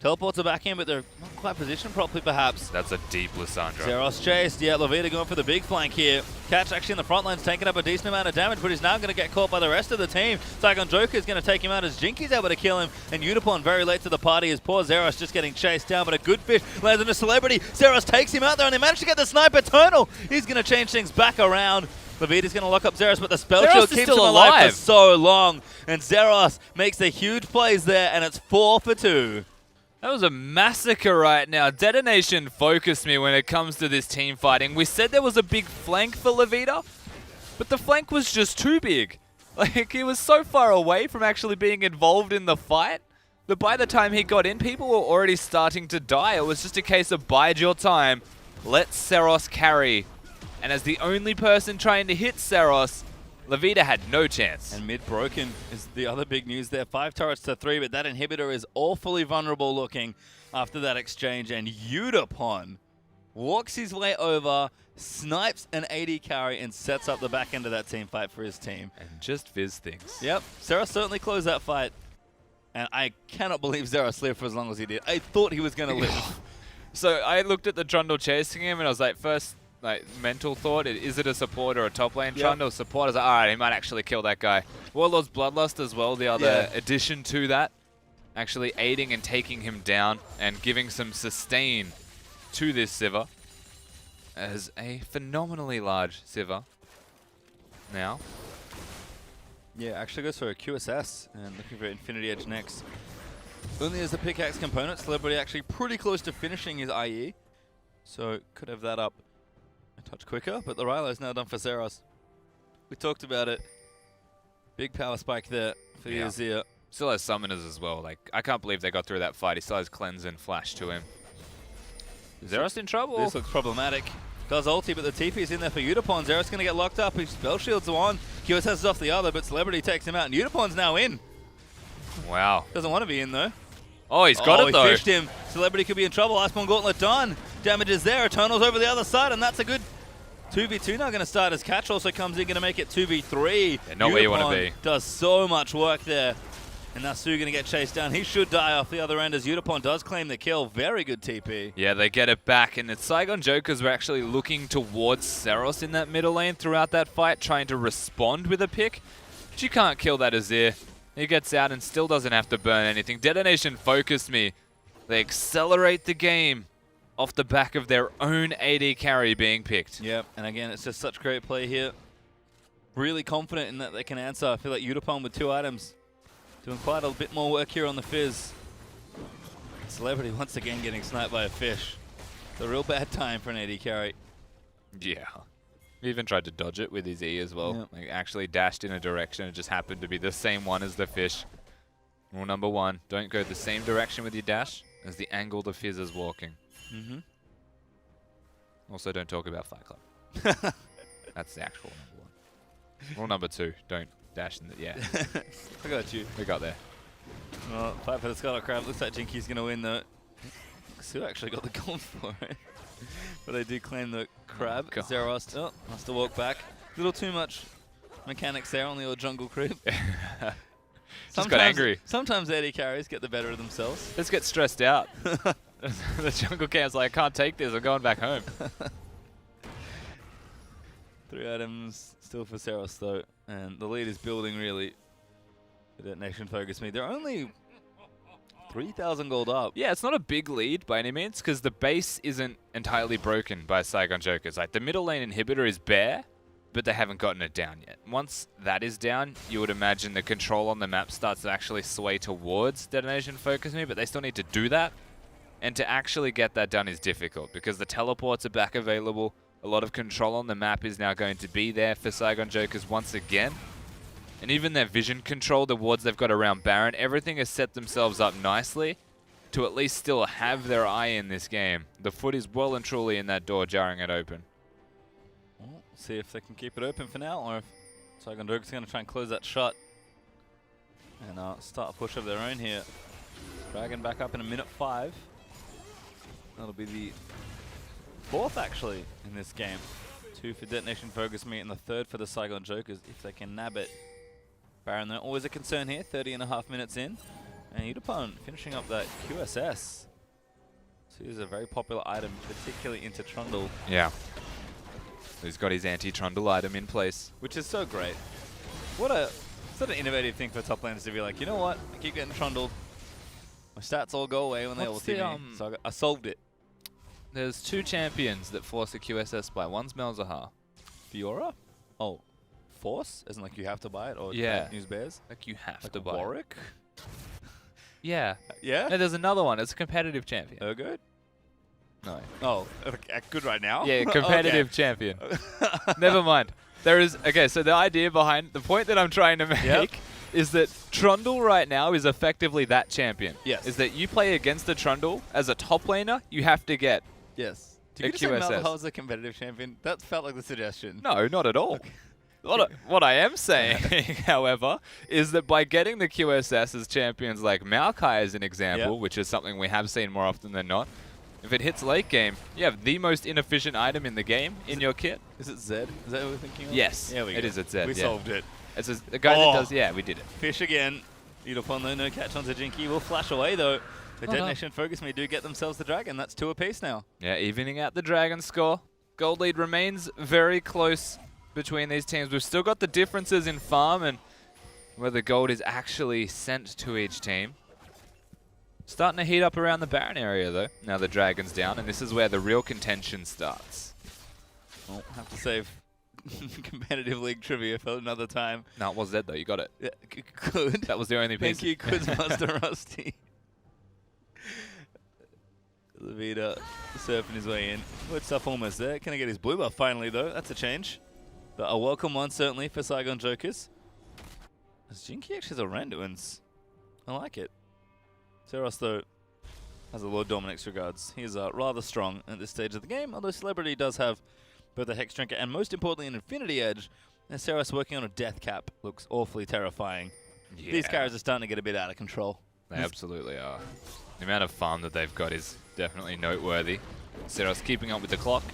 Teleports are back in, but they're not quite positioned properly, perhaps. That's a deep Lissandra. Seros chased. Yeah, Levita going for the big flank here. Catch actually in the front line's taking up a decent amount of damage, but he's now going to get caught by the rest of the team. Saigon Joker is going to take him out as Jinky's able to kill him, and Unipon very late to the party as poor Zeros just getting chased down, but a good fish lands on a celebrity. Zeros takes him out there, and they manage to get the sniper. Eternal, he's going to change things back around. Levita's going to lock up Zeros, but the spell shield keeps him alive for so long, and Zeros makes the huge plays there, and it's 4 for 2. That was a massacre right now. Detonation FocusMe when it comes to this team fighting. We said there was a big flank for Levita, but the flank was just too big. Like, he was so far away from actually being involved in the fight that by the time he got in, people were already starting to die. It was just a case of bide your time, let Seros carry. And as the only person trying to hit Seros, Levita had no chance. And mid broken is the other big news there. 5 turrets to 3, but that inhibitor is awfully vulnerable looking after that exchange. And Udapon walks his way over, snipes an AD carry, and sets up the back end of that team fight for his team. And just fizz things. Yep, Zeros certainly closed that fight. And I cannot believe Zeros lived for as long as he did. I thought he was going to live. So I looked at the Trundle chasing him, and I was like, first, like, mental thought, is it a support or a top lane Trundle? Support, I was like, alright, he might actually kill that guy. Warlord's Bloodlust as well, the other addition to that. Actually aiding and taking him down and giving some sustain to this Sivir. As a phenomenally large Sivir. Now. Yeah, actually goes for a QSS and looking for Infinity Edge next. Only as the pickaxe component, Celebrity actually pretty close to finishing his IE. So could have that up a touch quicker, but the Rilo is now done for Zeros. We talked about it. Big power spike there for the Azir. Still has summoners as well. Like, I can't believe they got through that fight. He still has cleanse and flash to him. Zeros in trouble. This looks problematic. Does ulti, but the TP is in there for Udapon. Zeros going to get locked up. His spell shields are on. QSS is off the other, but Celebrity takes him out, and Udapon's now in. Wow. Doesn't want to be in though. Oh, he's got it though. He fished him. Celebrity could be in trouble. Iceborne Gauntlet done. Damage is there. Eternal's over the other side, and that's a good 2v2 now going to start as Catch also comes in, going to make it 2v3. Yeah, not where you want to be. Does so much work there. And now Sue going to get chased down. He should die off the other end as Udapon does claim the kill. Very good TP. Yeah, they get it back. And the Saigon Jokers were actually looking towards Seros in that middle lane throughout that fight, trying to respond with a pick. But you can't kill that Azir. He gets out and still doesn't have to burn anything. Detonation FocusMe. They accelerate the game off the back of their own AD carry being picked. Yep, and again, it's just such great play here. Really confident in that they can answer. I feel like Udapon with 2 items. Doing quite a bit more work here on the Fizz. Celebrity once again getting sniped by a fish. It's a real bad time for an AD carry. Yeah. He even tried to dodge it with his E as well. Yep. Like actually dashed in a direction. It just happened to be the same one as the fish. Rule number 1, don't go the same direction with your dash as the angle the Fizz is walking. Also, don't talk about Fight Club. That's the actual number 1. Rule number 2, don't dash in the... Yeah. I got you. We got there. Well, fight for the Scarlet Crab. Looks like Jinky's going to win though. Sue actually got the gold for it. But they do claim the crab. God. Zeros has to walk back. A little too much mechanics there on the old jungle creep. Just got angry. Sometimes AD carries get the better of themselves. Let's get stressed out. The jungle camp's like, I can't take this. I'm going back home. 3 items still for Seros though. And the lead is building really. The Detonation FocusMe. They're only 3,000 gold up. Yeah, it's not a big lead by any means because the base isn't entirely broken by Saigon Jokers. Like the middle lane inhibitor is bare, but they haven't gotten it down yet. Once that is down, you would imagine the control on the map starts to actually sway towards Detonation FocusMe, but they still need to do that. And to actually get that done is difficult because the teleports are back available. A lot of control on the map is now going to be there for Saigon Jokers once again. And even their vision control, the wards they've got around Baron, everything has set themselves up nicely to at least still have their eye in this game. The foot is well and truly in that door, jarring it open. Well, see if they can keep it open for now, or if Saigon Jokers are going to try and close that shut. And start a push of their own here. Dragon back up in a minute 5. That'll be the 4th actually in this game. 2 for Detonation FocusMe and the 3rd for the Saigon Jokers if they can nab it. Baron though, always a concern here, 30.5 minutes in. And Udapon finishing up that QSS. So this is a very popular item, particularly into Trundle. Yeah. He's got his anti-Trundle item in place. Which is so great. What a sort of innovative thing for top laners to be like, you know what, I keep getting Trundled. My stats all go away when they ulti me. So I solved it. There's 2 champions that force a QSS buy. One's Malzahar. Fiora? Oh, force? Isn't like you have to buy it? Or yeah. Use bears? Like you have like to buy Warwick? Yeah. Yeah? No, there's another one. It's a competitive champion. Urgot? No. Oh, good right now? Yeah, competitive champion. Never mind. There is... Okay, so the idea behind... The point that I'm trying to make is that Trundle right now is effectively that champion. Yes. Is that you play against a Trundle as a top laner, you have to get yes. a Did you QSS. just say Malzahar was a competitive champion? That felt like the suggestion. No, not at all. Okay. What I am saying, however, is that by getting the QSS as champions like Maokai as an example, which is something we have seen more often than not, if it hits late game, you have the most inefficient item in the game in your kit. Is it Zed? Is that what we're thinking of? Yes, There we go. it is at Zed. We solved it. It's a guy that does, yeah, we did it. Fish again. Udapon though, no catch onto Jinky. Will flash away though. The Detonation FocusMe do get themselves the dragon. That's 2 apiece now. Yeah, evening out the dragon score. Gold lead remains very close between these teams. We've still got the differences in farm and where the gold is actually sent to each team. Starting to heat up around the Baron area though. Now the dragon's down and this is where the real contention starts. Well, have to save competitive league trivia for another time. No, it was Zed though. You got it. Yeah, good. That was the only piece. Thank you, Quizmaster Rusty. Levita surfing his way in. Good stuff almost there. Can I get his blue buff finally though? That's a change. But a welcome one certainly for Saigon Jokers. As Jinky actually has a Randuin's. I like it. Seros though has a Lord Dominic's regards. He's rather strong at this stage of the game, although Celebrity does have both a Hex Drinker and most importantly an Infinity Edge. And Seros working on a Death Cap looks awfully terrifying. Yeah. These characters are starting to get a bit out of control. They absolutely are. The amount of farm that they've got is definitely noteworthy. Seros keeping up with the clock.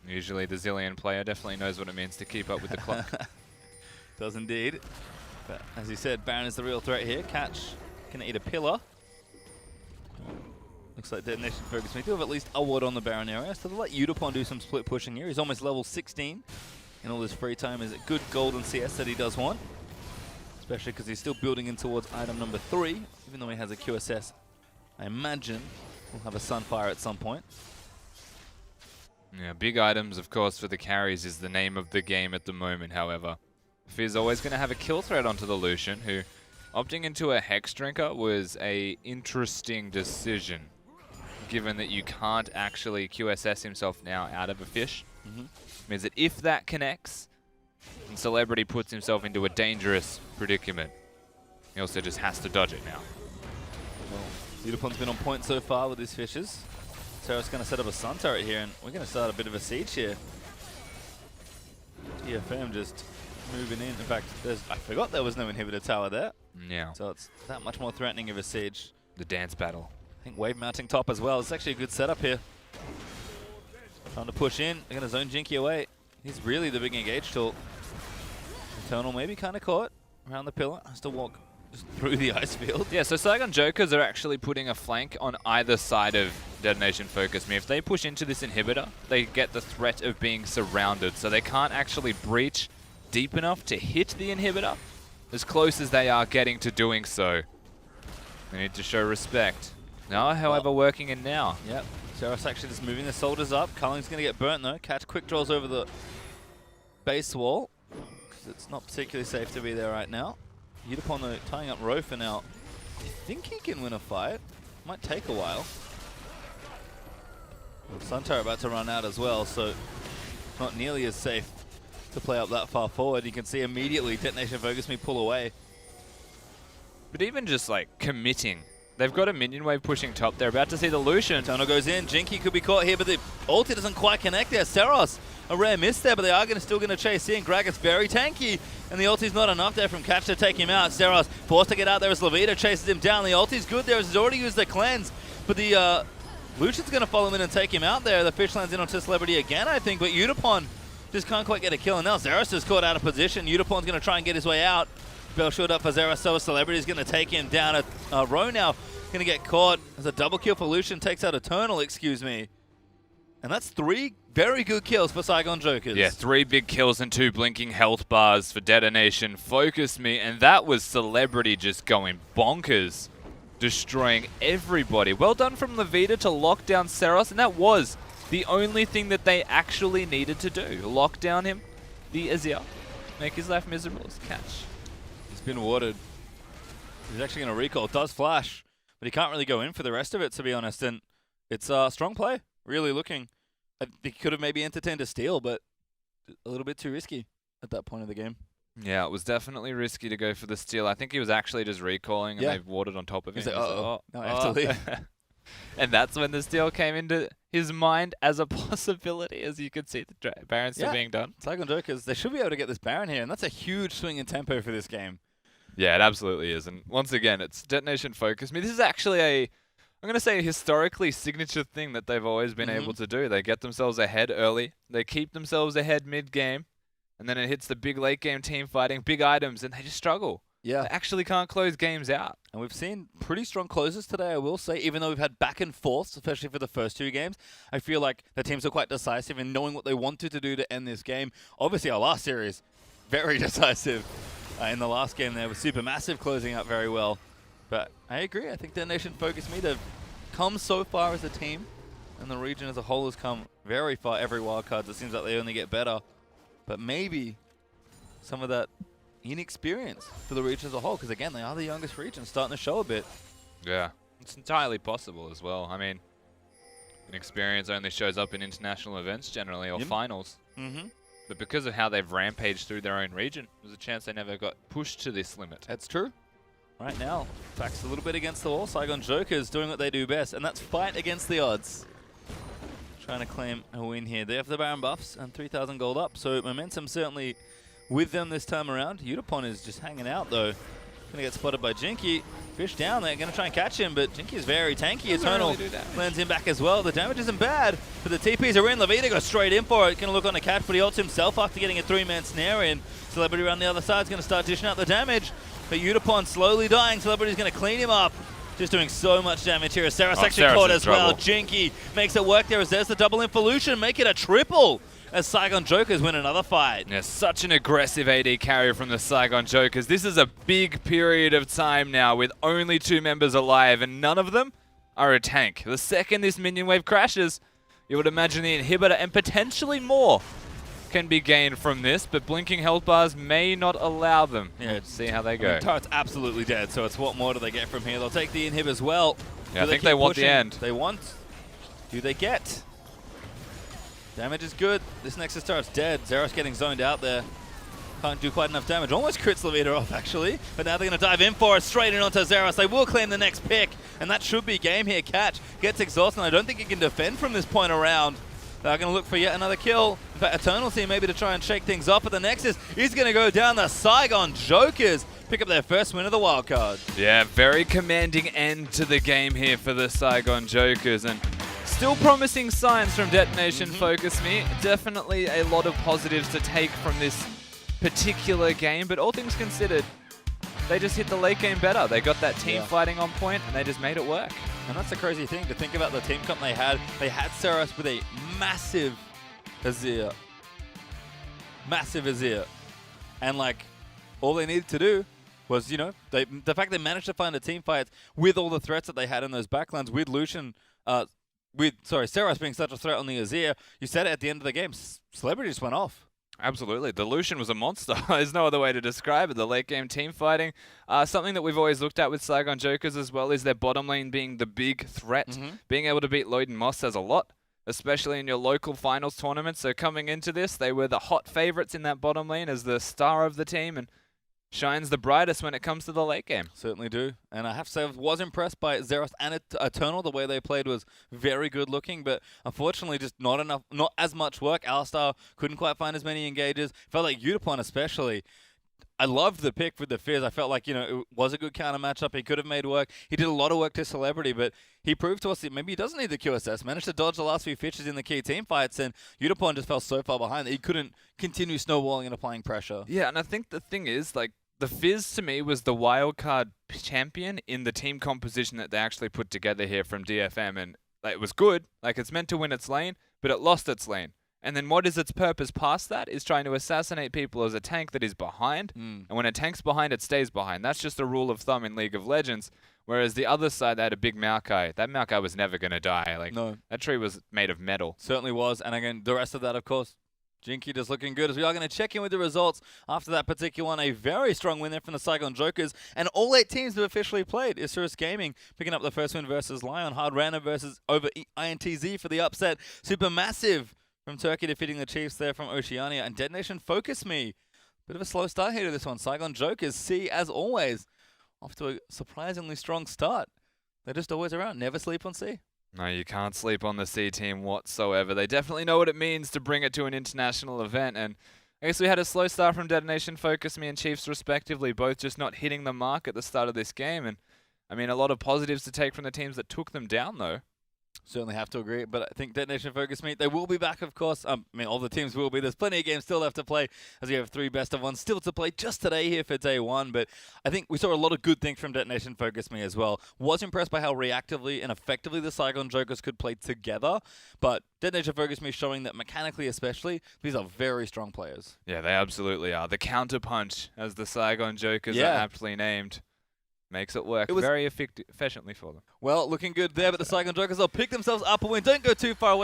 Usually the Zillion player definitely knows what it means to keep up with the clock. Does indeed. But as you said, Baron is the real threat here. Catch can eat a pillar. Looks like Detonation FocusMe do have at least a ward on the Baron area, so they'll let Udapon do some split pushing here. He's almost level 16 in all his free time. Is it good golden CS that he does want? Especially because he's still building in towards item number 3, even though he has a QSS. I imagine we'll have a Sunfire at some point. Yeah, big items, of course, for the carries is the name of the game at the moment, however. Fizz always going to have a kill threat onto the Lucian, who opting into a Hex Drinker was a interesting decision, given that you can't actually QSS himself now out of a fish. Means that if that connects, and Celebrity puts himself into a dangerous predicament, he also just has to dodge it now. Well, Udapon's been on point so far with his fishes. Sarah's going to set up a Sun Turret here, and we're going to start a bit of a siege here. DFM just moving in. In fact, I forgot there was no inhibitor tower there. Yeah. So it's that much more threatening of a siege. The dance battle. I think wave mounting top as well. It's actually a good setup here. Trying to push in. They're going to zone Jinky away. He's really the big engage tool. Eternal maybe kind of caught around the pillar. Has to walk just through the ice field. Yeah, so Saigon Jokers are actually putting a flank on either side of Detonation FocusMe. If they push into this inhibitor, they get the threat of being surrounded, so they can't actually breach deep enough to hit the inhibitor. As close as they are getting to doing so, they need to show respect. Now, however, working in now. Yep. Zeros actually just moving the soldiers up. Culling's going to get burnt though. Catch quick draws over the base wall, because it's not particularly safe to be there right now. Udapon though tying up Ro for now. I think he can win a fight. Might take a while. Sun Turret about to run out as well, so not nearly as safe to play up that far forward. You can see immediately Detonation FocusMe pull away. But even just like committing, they've got a minion wave pushing top. They're about to see the Lucian. Tunnel goes in. Jinky could be caught here, but the ulti doesn't quite connect there. Seros, a rare miss there, but they are still going to chase in. Grag is very tanky, and the ulti's not enough there from Catch to take him out. Seros forced to get out there as Levita chases him down. The ulti's good there as he's already used the cleanse, but the Lucian's going to follow him in and take him out there. The fish lands in onto Celebrity again, I think, but Udapon just can't quite get a kill. And now Zeros is caught out of position. Udapon's going to try and get his way out. Bell shield up for Zeros, so Celebrity is going to take him down. Ro now going to get caught. There's a double kill for Lucian, takes out Eternal, excuse me. And that's 3 very good kills for Saigon Jokers. Yeah, 3 big kills and 2 blinking health bars for Detonation FocusMe, and that was Celebrity just going bonkers, destroying everybody. Well done from Levita to lock down Seros, and that was the only thing that they actually needed to do. Lock down him, the Azir, make his life miserable as Catch. He's been warded. He's actually going to recall. It does flash, but he can't really go in for the rest of it, to be honest. And it's a strong play, really looking. I think he could have maybe entertained a steal, but a little bit too risky at that point of the game. Yeah, it was definitely risky to go for the steal. I think he was actually just recalling, and they warded on top of him. He's like, uh-oh, no, I have to leave. And that's when the steal came into his mind as a possibility, as you could see the Baron still being done. Saigon Jokers, they should be able to get this Baron here, and that's a huge swing in tempo for this game. Yeah, it absolutely is. And once again, it's Detonation FocusMe. This is actually I'm going to say a historically signature thing that they've always been able to do. They get themselves ahead early, they keep themselves ahead mid-game, and then it hits the big late-game team fighting, big items, and they just struggle. Yeah. They actually can't close games out. And we've seen pretty strong closes today, I will say, even though we've had back and forths, especially for the first 2 games. I feel like the teams are quite decisive in knowing what they wanted to do to end this game. Obviously, our last series, very decisive. In the last game there was Supermassive closing out very well. But I agree, I think Detonation FocusMe, they've come so far as a team, and the region as a whole has come very far every wildcard. It seems like they only get better. But maybe some of that inexperience for the region as a whole, because again, they are the youngest region, starting to show a bit. Yeah, it's entirely possible as well. I mean, inexperience only shows up in international events generally, or finals. But because of how they've rampaged through their own region, there's a chance they never got pushed to this limit. That's true. Right now, backs a little bit against the wall. Saigon Jokers doing what they do best, and that's fight against the odds. Trying to claim a win here. They have the Baron buffs and 3,000 gold up, so momentum certainly with them this time around. Udapon is just hanging out though. Gonna get spotted by Jinky. Fish down there, gonna try and catch him, but Jinky is very tanky. Eternal lands him back as well. The damage isn't bad, but the TPs are in. Levita goes straight in for it. Gonna look on the catch, but he ults himself after getting a 3-man snare in. Celebrity around the other side is gonna start dishing out the damage, but Udapon slowly dying. Celebrity's gonna clean him up. Just doing so much damage here. Saras actually caught as well. Jinky makes it work there as there's the double involution. Make it a triple as Saigon Jokers win another fight. Yeah, such an aggressive AD carry from the Saigon Jokers. This is a big period of time now with only 2 members alive, and none of them are a tank. The second this minion wave crashes, you would imagine the inhibitor and potentially more can be gained from this, but blinking health bars may not allow them. Yeah, let's see how they go. I mean, turret's absolutely dead, so it's what more do they get from here? They'll take the inhib as well. Yeah, I think they want the end. They want. Do they get? Damage is good. This Nexus turret's dead. Zeros getting zoned out there. Can't do quite enough damage. Almost crits Levita off, actually. But now they're going to dive in for it, straight in onto Zeros. They will claim the next pick, and that should be game here. Catch gets exhausted, and I don't think he can defend from this point around. They're going to look for yet another kill. In fact, Eternal team maybe to try and shake things up, but the Nexus is going to go down. The Saigon Jokers pick up their first win of the wildcard. Yeah, very commanding end to the game here for the Saigon Jokers, and still promising signs from Detonation FocusMe. Definitely a lot of positives to take from this particular game, but all things considered, they just hit the late game better. They got that team fighting on point, and they just made it work. And that's the crazy thing to think about the team comp they had. They had Saras with a massive Azir. Massive Azir. And like, all they needed to do was, you know, the fact they managed to find a team fight with all the threats that they had in those backlands, with Lucian, Saras being such a threat on the Azir, you said it at the end of the game, Celebrity just went off. Absolutely. The Lucian was a monster. There's no other way to describe it. The late game team fighting. Something that we've always looked at with Saigon Jokers as well is their bottom lane being the big threat. Being able to beat Lloyd and Moss says a lot, especially in your local finals tournament. So coming into this, they were the hot favorites in that bottom lane as the star of the team, and shines the brightest when it comes to the late game. Certainly do. And I have to say, I was impressed by Zeros and Eternal. The way they played was very good looking, but unfortunately just not as much work. Alistar couldn't quite find as many engages. Felt like Udapon especially. I loved the pick with the Fizz. I felt like, you know, it was a good counter matchup. He could have made work. He did a lot of work to Celebrity, but he proved to us that maybe he doesn't need the QSS. Managed to dodge the last few Fishes in the key team fights, and Udapon just fell so far behind that he couldn't continue snowballing and applying pressure. Yeah, and I think the thing is, like, the Fizz to me was the wildcard champion in the team composition that they actually put together here from DFM, and like, it was good. Like, it's meant to win its lane, but it lost its lane. And then what is its purpose past that is trying to assassinate people as a tank that is behind. And when a tank's behind, it stays behind. That's just a rule of thumb in League of Legends. Whereas the other side, they had a big Maokai. That Maokai was never going to die. Like, no. That tree was made of metal. Certainly was. And again, the rest of that, of course, Jinky just looking good, as we are going to check in with the results after that particular one. A very strong win there from the Saigon Jokers, and all 8 teams have officially played. Isurus Gaming picking up the first win versus Lion. Hard Random versus over INTZ for the upset. Supermassive from Turkey defeating the Chiefs there from Oceania. And Detonation FocusMe. Bit of a slow start here to this one. Saigon Jokers, C as always, off to a surprisingly strong start. They're just always around. Never sleep on C. No, you can't sleep on the C team whatsoever. They definitely know what it means to bring it to an international event. And I guess we had a slow start from Detonation FocusMe and Chiefs respectively, both just not hitting the mark at the start of this game. And I mean, a lot of positives to take from the teams that took them down, though. Certainly have to agree, but I think Detonation FocusMe, they will be back, of course. I mean, all the teams will be. There's plenty of games still left to play, as we have 3 best-of-1 still to play just today here for day 1. But I think we saw a lot of good things from Detonation FocusMe as well. Was impressed by how reactively and effectively the Saigon Jokers could play together, but Detonation FocusMe showing that mechanically especially, these are very strong players. Yeah, they absolutely are. The counterpunch, as the Saigon Jokers are aptly named, makes it work very efficiently for them. Well, looking good there, but the Saigon Jokers will pick themselves up a win. Don't go too far away.